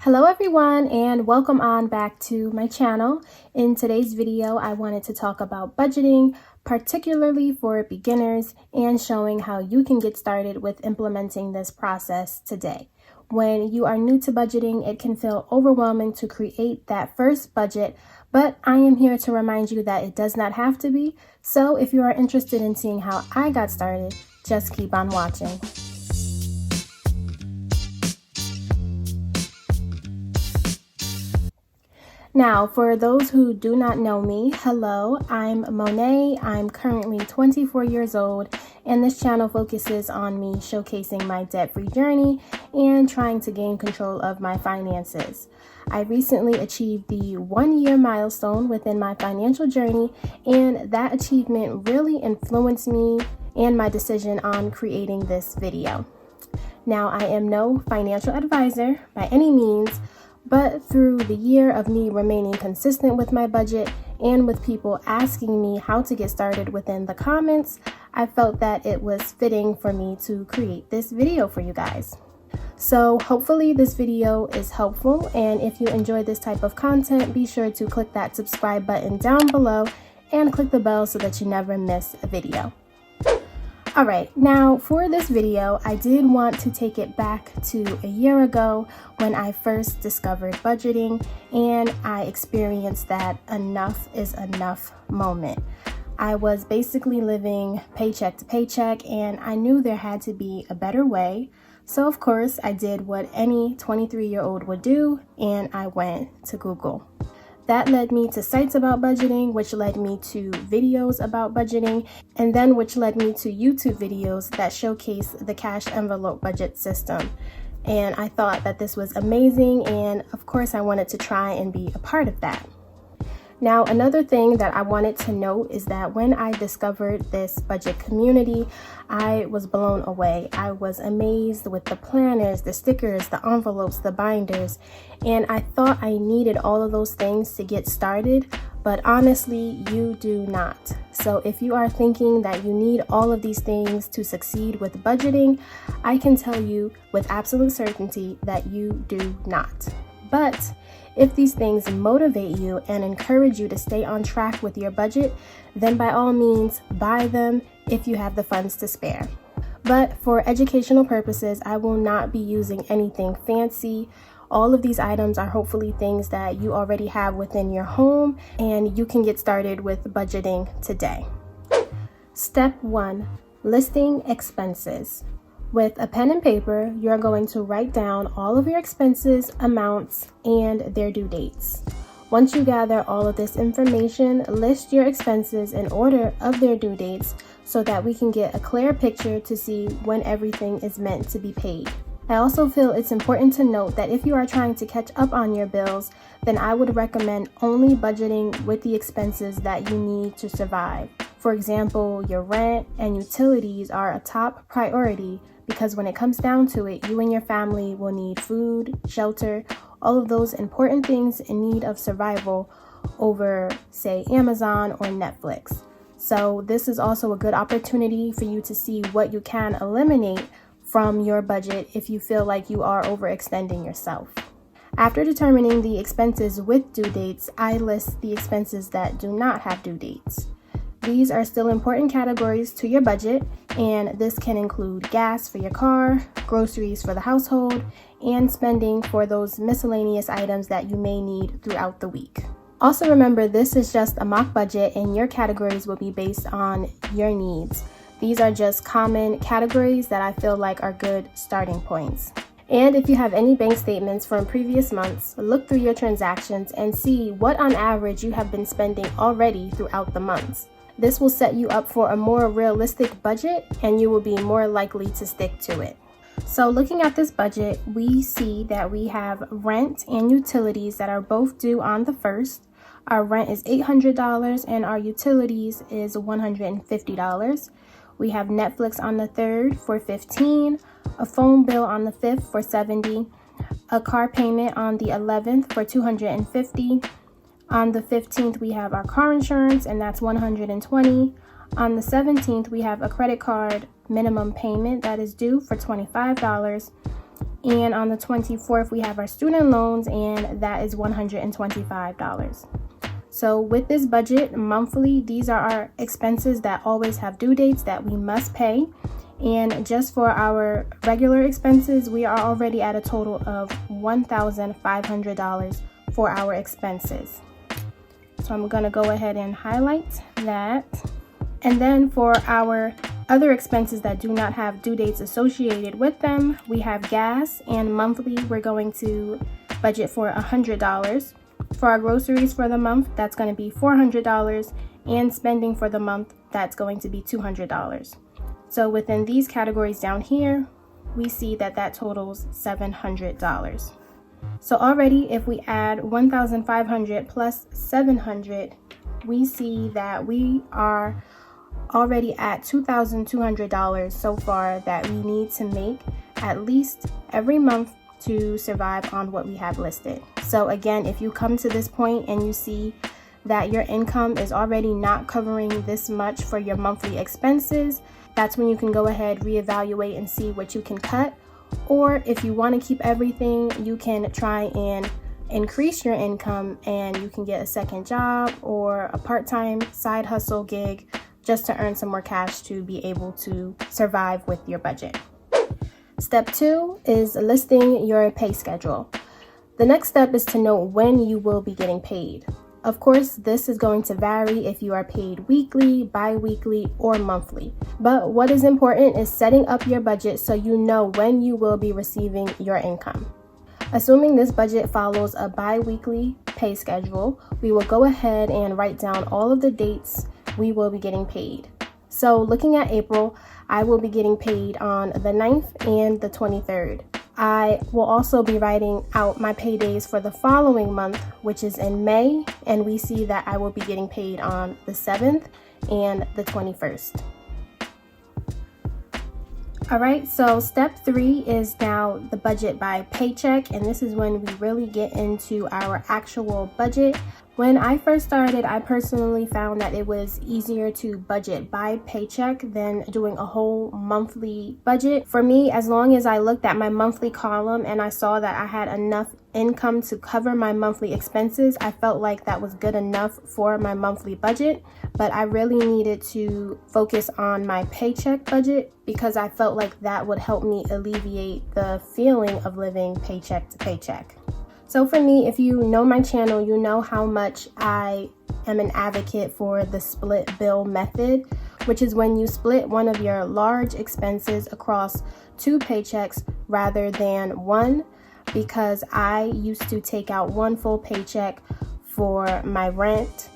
Hello everyone, and welcome on back to my channel. In today's video, I wanted to talk about budgeting, particularly for beginners, and showing how you can get started with implementing this process today. When you are new to budgeting, it can feel overwhelming to create that first budget, but I am here to remind you that it does not have to be. So if you are interested in seeing how I got started, just keep on watching. Now, for those who do not know me, hello, I'm Monet. I'm currently 24 years old, and this channel focuses on me showcasing my debt-free journey and trying to gain control of my finances. I recently achieved the 1-year milestone within my financial journey, and that achievement really influenced me and my decision on creating this video. Now, I am no financial advisor by any means, but through the year of me remaining consistent with my budget and with people asking me how to get started within the comments, I felt that it was fitting for me to create this video for you guys. So hopefully this video is helpful, and if you enjoy this type of content, be sure to click that subscribe button down below and click the bell so that you never miss a video. Alright, now for this video, I did want to take it back to a year ago when I first discovered budgeting and I experienced that enough is enough moment. I was basically living paycheck to paycheck, and I knew there had to be a better way. So of course I did what any 23-year-old would do, and I went to Google. That led me to sites about budgeting, which led me to videos about budgeting, and then which led me to YouTube videos that showcase the cash envelope budget system. And I thought that this was amazing, and of course I wanted to try and be a part of that. Now, another thing that I wanted to note is that when I discovered this budget community, I was blown away. I was amazed with the planners, the stickers, the envelopes, the binders, and I thought I needed all of those things to get started, but honestly, you do not. So if you are thinking that you need all of these things to succeed with budgeting, I can tell you with absolute certainty that you do not. But if these things motivate you and encourage you to stay on track with your budget, then by all means, buy them if you have the funds to spare. But for educational purposes, I will not be using anything fancy. All of these items are hopefully things that you already have within your home, and you can get started with budgeting today. Step 1, listing expenses. With a pen and paper, you're going to write down all of your expenses, amounts, and their due dates. Once you gather all of this information, list your expenses in order of their due dates so that we can get a clear picture to see when everything is meant to be paid. I also feel it's important to note that if you are trying to catch up on your bills, then I would recommend only budgeting with the expenses that you need to survive. For example, your rent and utilities are a top priority, because when it comes down to it, you and your family will need food, shelter, all of those important things in need of survival over, say, Amazon or Netflix. So this is also a good opportunity for you to see what you can eliminate from your budget if you feel like you are overextending yourself. After determining the expenses with due dates, I list the expenses that do not have due dates. These are still important categories to your budget, and this can include gas for your car, groceries for the household, and spending for those miscellaneous items that you may need throughout the week. Also remember, this is just a mock budget and your categories will be based on your needs. These are just common categories that I feel like are good starting points. And if you have any bank statements from previous months, look through your transactions and see what on average you have been spending already throughout the months. This will set you up for a more realistic budget, and you will be more likely to stick to it. So looking at this budget, we see that we have rent and utilities that are both due on the 1st. Our rent is $800 and our utilities is $150. We have Netflix on the 3rd for $15, a phone bill on the 5th for $70, a car payment on the 11th for $250. On the 15th, we have our car insurance, and that's $120. On the 17th, we have a credit card minimum payment that is due for $25. And on the 24th, we have our student loans, and that is $125. So with this budget monthly, these are our expenses that always have due dates that we must pay. And just for our regular expenses, we are already at a total of $1,500 for our expenses. So I'm going to go ahead and highlight that. And then for our other expenses that do not have due dates associated with them, we have gas, and monthly we're going to budget for $100. For our groceries for the month, that's going to be $400, and spending for the month, that's going to be $200. So within these categories down here, we see that that totals $700. So already if we add $1,500 plus $700, we see that we are already at $2,200 so far that we need to make at least every month to survive on what we have listed. So again, if you come to this point and you see that your income is already not covering this much for your monthly expenses, that's when you can go ahead, reevaluate, and see what you can cut. Or if you want to keep everything, you can try and increase your income, and you can get a second job or a part-time side hustle gig just to earn some more cash to be able to survive with your budget. Step 2 is listing your pay schedule. The next step is to know when you will be getting paid. Of course, this is going to vary if you are paid weekly, bi-weekly, or monthly. But what is important is setting up your budget so you know when you will be receiving your income. Assuming this budget follows a bi-weekly pay schedule, we will go ahead and write down all of the dates we will be getting paid. So looking at April, I will be getting paid on the 9th and the 23rd. I will also be writing out my paydays for the following month, which is in May, and we see that I will be getting paid on the 7th and the 21st. All right, so step 3 is now the budget by paycheck, and this is when we really get into our actual budget. When I first started, I personally found that it was easier to budget by paycheck than doing a whole monthly budget. For me, as long as I looked at my monthly column and I saw that I had enough income to cover my monthly expenses, I felt like that was good enough for my monthly budget. But I really needed to focus on my paycheck budget because I felt like that would help me alleviate the feeling of living paycheck to paycheck. So for me, if you know my channel, you know how much I am an advocate for the split bill method, which is when you split one of your large expenses across 2 paychecks rather than one, because I used to take out one full paycheck for my rent,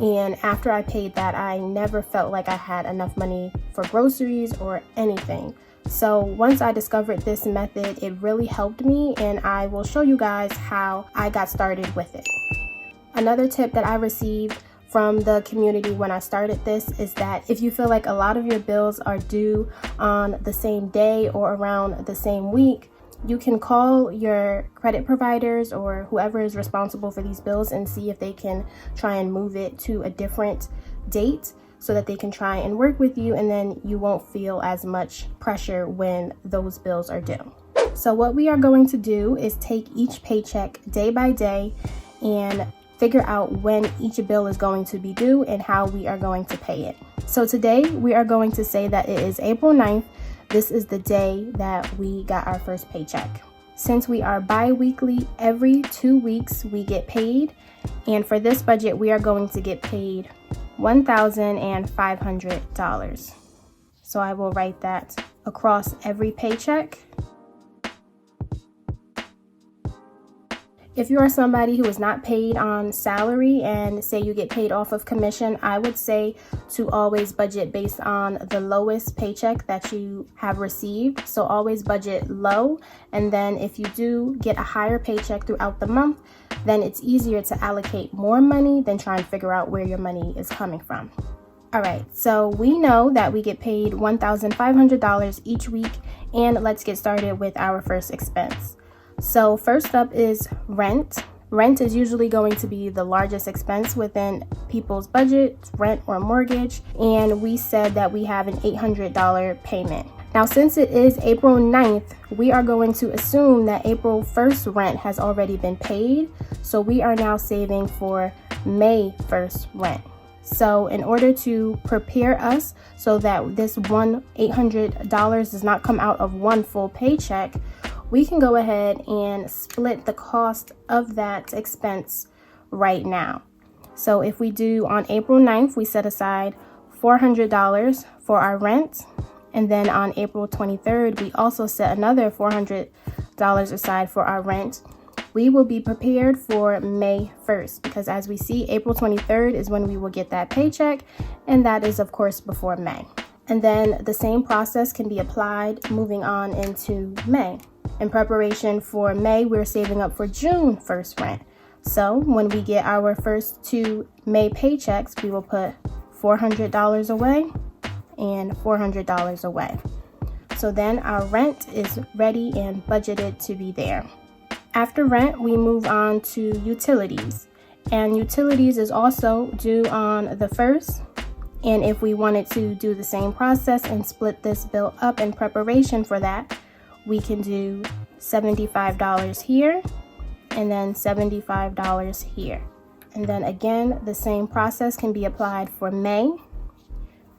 and after I paid that, I never felt like I had enough money for groceries or anything. So once I discovered this method, it really helped me, and I will show you guys how I got started with it. Another tip that I received from the community when I started this is that if you feel like a lot of your bills are due on the same day or around the same week, you can call your credit providers or whoever is responsible for these bills and see if they can try and move it to a different date, so that they can try and work with you, and then you won't feel as much pressure when those bills are due. So what we are going to do is take each paycheck day by day and figure out when each bill is going to be due and how we are going to pay it. So today we are going to say that it is April 9th. This is the day that we got our first paycheck. Since we are bi-weekly, every 2 weeks we get paid, and for this budget we are going to get paid $1,500. So I will write that across every paycheck. If you are somebody who is not paid on salary and say you get paid off of commission, I would say to always budget based on the lowest paycheck that you have received. So always budget low, and then if you do get a higher paycheck throughout the month, then it's easier to allocate more money than try and figure out where your money is coming from. All right, so we know that we get paid $1,500 each week, and let's get started with our first expense. So first up is rent. Rent is usually going to be the largest expense within people's budget, rent or mortgage, and we said that we have an $800 payment. Now, since it is April 9th, we are going to assume that April 1st rent has already been paid. So we are now saving for May 1st rent. So in order to prepare us so that this $800 does not come out of one full paycheck, we can go ahead and split the cost of that expense right now. So if we do on April 9th, we set aside $400 for our rent. And then on April 23rd, we also set another $400 aside for our rent. We will be prepared for May 1st because as we see, April 23rd is when we will get that paycheck. And that is, of course, before May. And then the same process can be applied moving on into May. In preparation for May, we're saving up for June 1st rent. So when we get our first 2 May paychecks, we will put $400 away and $400 away. So then our rent is ready and budgeted to be there. After rent, we move on to utilities. And utilities is also due on the 1st. And if we wanted to do the same process and split this bill up in preparation for that, we can do $75 here and then $75 here. And then again, the same process can be applied for May.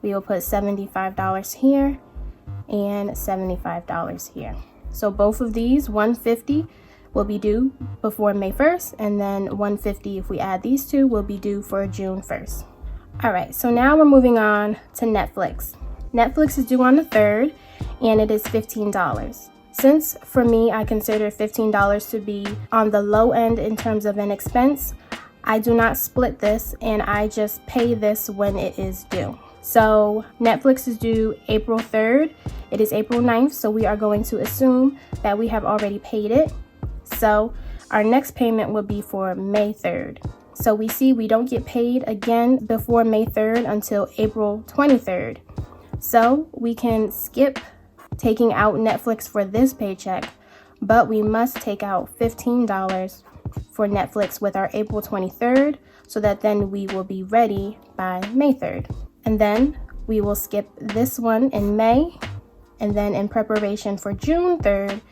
We will put $75 here and $75 here. So both of these, $150 will be due before May 1st, and then $150 if we add these two will be due for June 1st. All right, so now we're moving on to Netflix. Netflix is due on the 3rd, and it is $15. Since for me, I consider $15 to be on the low end in terms of an expense, I do not split this and I just pay this when it is due. So Netflix is due April 3rd. It is April 9th, so we are going to assume that we have already paid it. So our next payment will be for May 3rd. So we see we don't get paid again before May 3rd until April 23rd. So we can skip taking out Netflix for this paycheck, but we must take out $15 for Netflix with our April 23rd so that then we will be ready by May 3rd. And then we will skip this one in May, and then in preparation for June 3rd,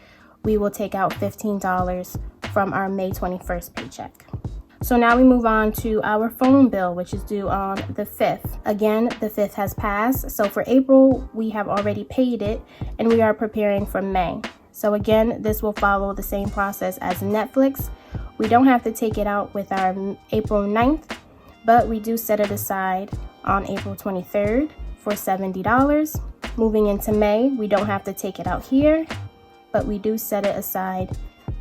we will take out $15 from our May 21st paycheck. So now we move on to our phone bill, which is due on the 5th. Again, the 5th has passed. So for April, we have already paid it and we are preparing for May. So again, this will follow the same process as Netflix. We don't have to take it out with our April 9th, but we do set it aside on April 23rd for $70. Moving into May, we don't have to take it out here, but we do set it aside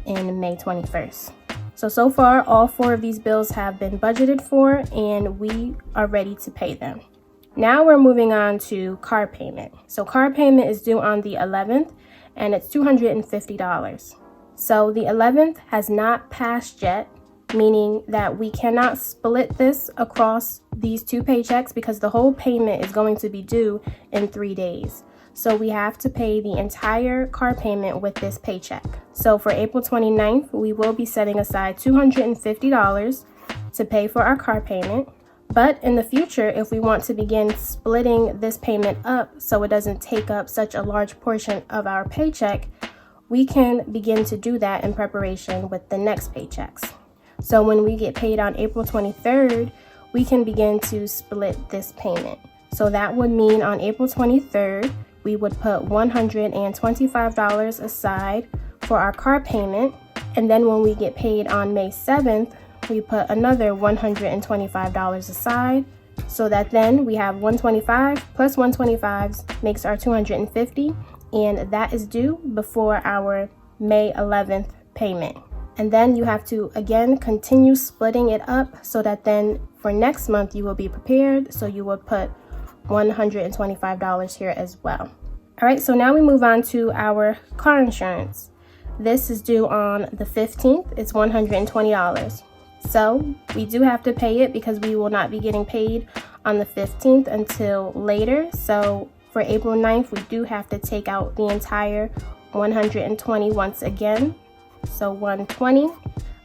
in May 21st. So far, all 4 of these bills have been budgeted for and we are ready to pay them. Now we're moving on to car payment. So car payment is due on the 11th and it's $250. So the 11th has not passed yet, meaning that we cannot split this across these 2 paychecks because the whole payment is going to be due in 3 days. So we have to pay the entire car payment with this paycheck. So for April 29th, we will be setting aside $250 to pay for our car payment. But in the future, if we want to begin splitting this payment up so it doesn't take up such a large portion of our paycheck, we can begin to do that in preparation with the next paychecks. So when we get paid on April 23rd, we can begin to split this payment. So that would mean on April 23rd, we would put $125 aside for our car payment. And then when we get paid on May 7th, we put another $125 aside so that then we have $125 plus $125 makes our $250, and that is due before our May 11th payment. And then you have to again continue splitting it up so that then for next month you will be prepared, so you will put $125 here as well. All right, so now we move on to our car insurance. This is due on the 15th. It's $120. So we do have to pay it because we will not be getting paid on the 15th until later. So for April 9th, we do have to take out the entire $120 once again. So $120.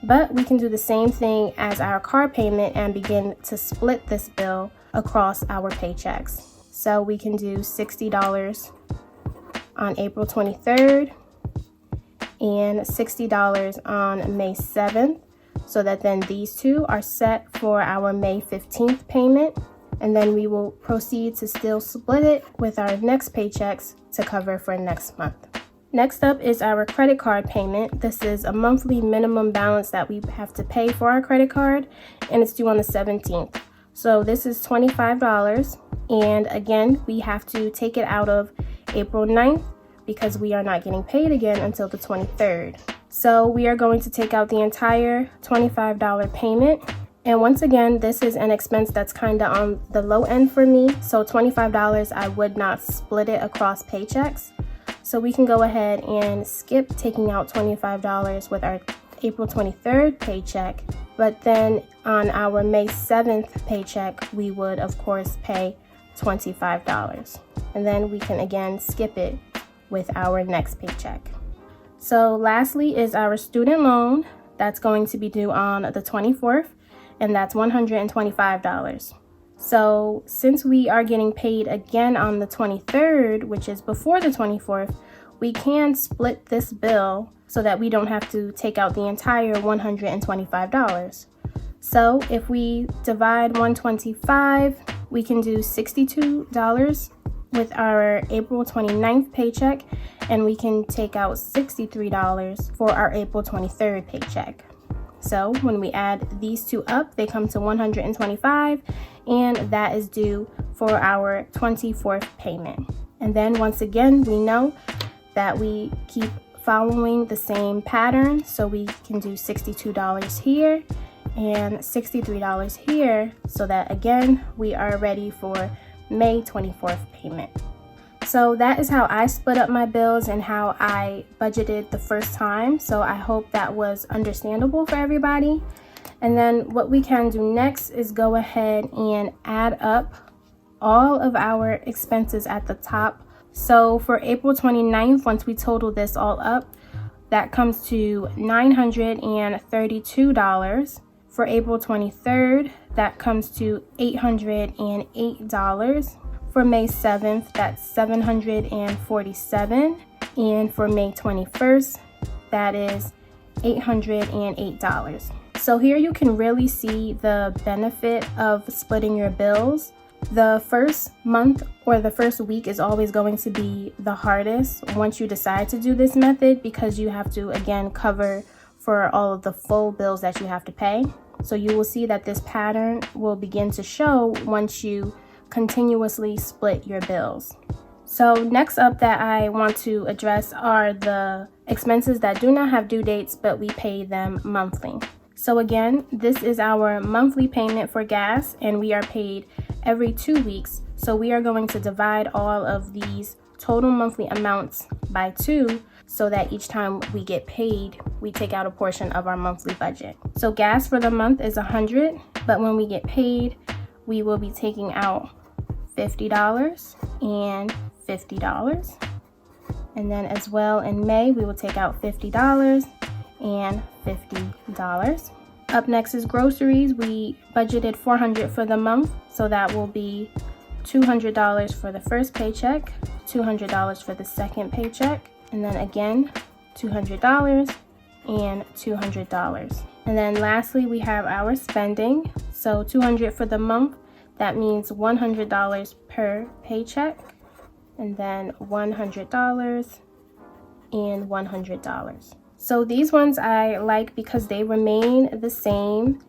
But we can do the same thing as our car payment and begin to split this bill across our paychecks. So we can do $60 on April 23rd and $60 on May 7th, so that then these two are set for our May 15th payment, and then we will proceed to still split it with our next paychecks to cover for next month. Next up is our credit card payment. This is a monthly minimum balance that we have to pay for our credit card, and it's due on the 17th. So this is $25, and again, we have to take it out of April 9th because we are not getting paid again until the 23rd. So we are going to take out the entire $25 payment. And once again, this is an expense that's kind of on the low end for me. So $25, I would not split it across paychecks. So we can go ahead and skip taking out $25 with our April 23rd paycheck. But then on our May 7th paycheck, we would of course pay $25. And then we can again skip it with our next paycheck. So lastly is our student loan that's going to be due on the 24th, and that's $125. So since we are getting paid again on the 23rd, which is before the 24th, we can split this bill so that we don't have to take out the entire $125. So if we divide 125, we can do $62 with our April 29th paycheck, and we can take out $63 for our April 23rd paycheck. So when we add these two up, they come to $125, and that is due for our 24th payment. And then once again, we know that we keep following the same pattern, so we can do $62 here and $63 here, so that again we are ready for May 24th payment. So that is how I split up my bills and how I budgeted the first time. So I hope that was understandable for everybody. And then what we can do next is go ahead and add up all of our expenses at the top. So for April 29th, once we total this all up, that comes to $932. For April 23rd, that comes to $808. For May 7th, that's $747. And for May 21st, that is $808. So here you can really see the benefit of splitting your bills. The first month or the first week is always going to be the hardest once you decide to do this method, because you have to again cover for all of the full bills that you have to pay. So you will see that this pattern will begin to show once you continuously split your bills. So next up that I want to address are the expenses that do not have due dates, but we pay them monthly. So again, this is our monthly payment for gas, and we are paid every 2 weeks. So we are going to divide all of these total monthly amounts by 2, so that each time we get paid, we take out a portion of our monthly budget. So gas for the month is $100, but when we get paid, we will be taking out $50 and $50. And then as well in May, we will take out $50 and $50. Up next is groceries. We budgeted $400 for the month, so that will be $200 for the first paycheck, $200 for the second paycheck, and then again $200 and $200. And then lastly, we have our spending. So $200 for the month, that means $100 per paycheck, and then $100 and $100. So these ones I like because they remain the same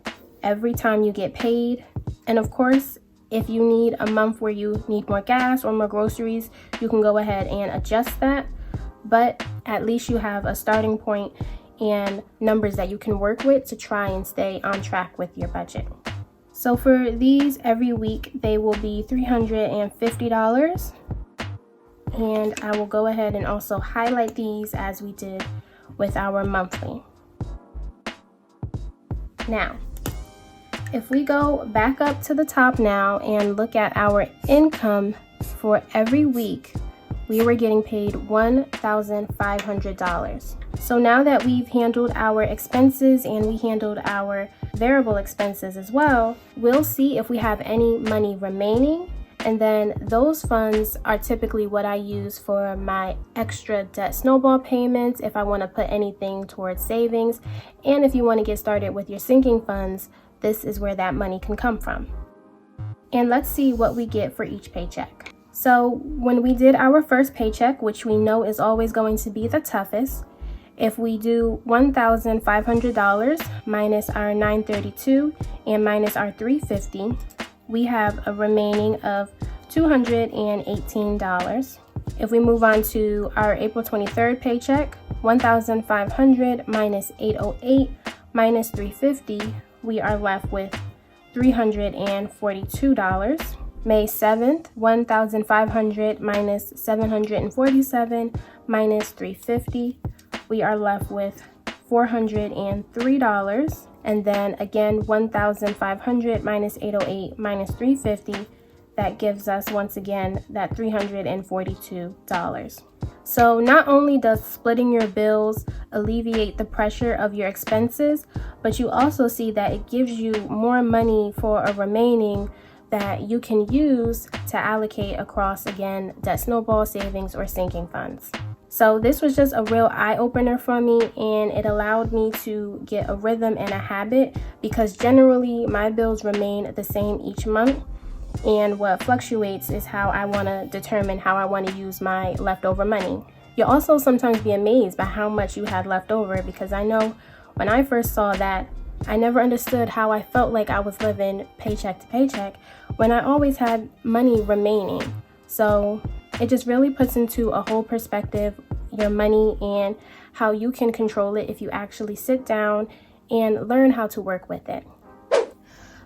every time you get paid. And of course, if you need a month where you need more gas or more groceries, you can go ahead and adjust that. But at least you have a starting point and numbers that you can work with to try and stay on track with your budget. So for these every week, they will be $350. And I will go ahead and also highlight these as we did with our monthly. Now, if we go back up to the top now and look at our income for every week, we were getting paid $1,500. So now that we've handled our expenses and we handled our variable expenses as well, we'll see if we have any money remaining, And then those funds are typically what I use for my extra debt snowball payments, if I want to put anything towards savings. And if you want to get started with your sinking funds, this is where that money can come from. And let's see what we get for each paycheck. So when we did our first paycheck, which we know is always going to be the toughest, if we do $1,500 minus our $932 and minus our $350, we have a remaining of $218. If we move on to our April 23rd paycheck, $1,500 minus $808 minus $350, we are left with $342. May 7th, $1,500 minus $747 minus $350, we are left with $403. And then again, $1,500 minus $808 minus $350, that gives us once again that $342. So not only does splitting your bills alleviate the pressure of your expenses, but you also see that it gives you more money for a remaining that you can use to allocate across, again, debt snowball, savings, or sinking funds. So this was just a real eye-opener for me, and it allowed me to get a rhythm and a habit, because generally my bills remain the same each month, and what fluctuates is how I want to determine how I want to use my leftover money. You'll also sometimes be amazed by how much you had left over, because I know when I first saw that, I never understood how I felt like I was living paycheck to paycheck when I always had money remaining. So it just really puts into a whole perspective your money and how you can control it if you actually sit down and learn how to work with it.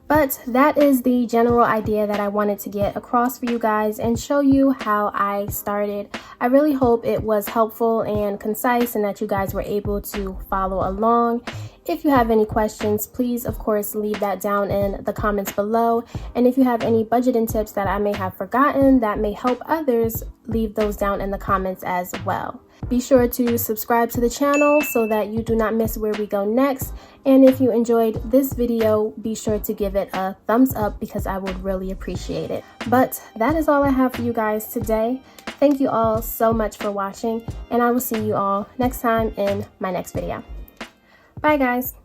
But that is the general idea that I wanted to get across for you guys and show you how I started. I really hope it was helpful and concise and that you guys were able to follow along. If you have any questions, please, of course, leave that down in the comments below. And if you have any budgeting tips that I may have forgotten that may help others, leave those down in the comments as well. Be sure to subscribe to the channel so that you do not miss where we go next. And if you enjoyed this video, be sure to give it a thumbs up, because I would really appreciate it. But that is all I have for you guys today. Thank you all so much for watching, and I will see you all next time in my next video. Bye, guys.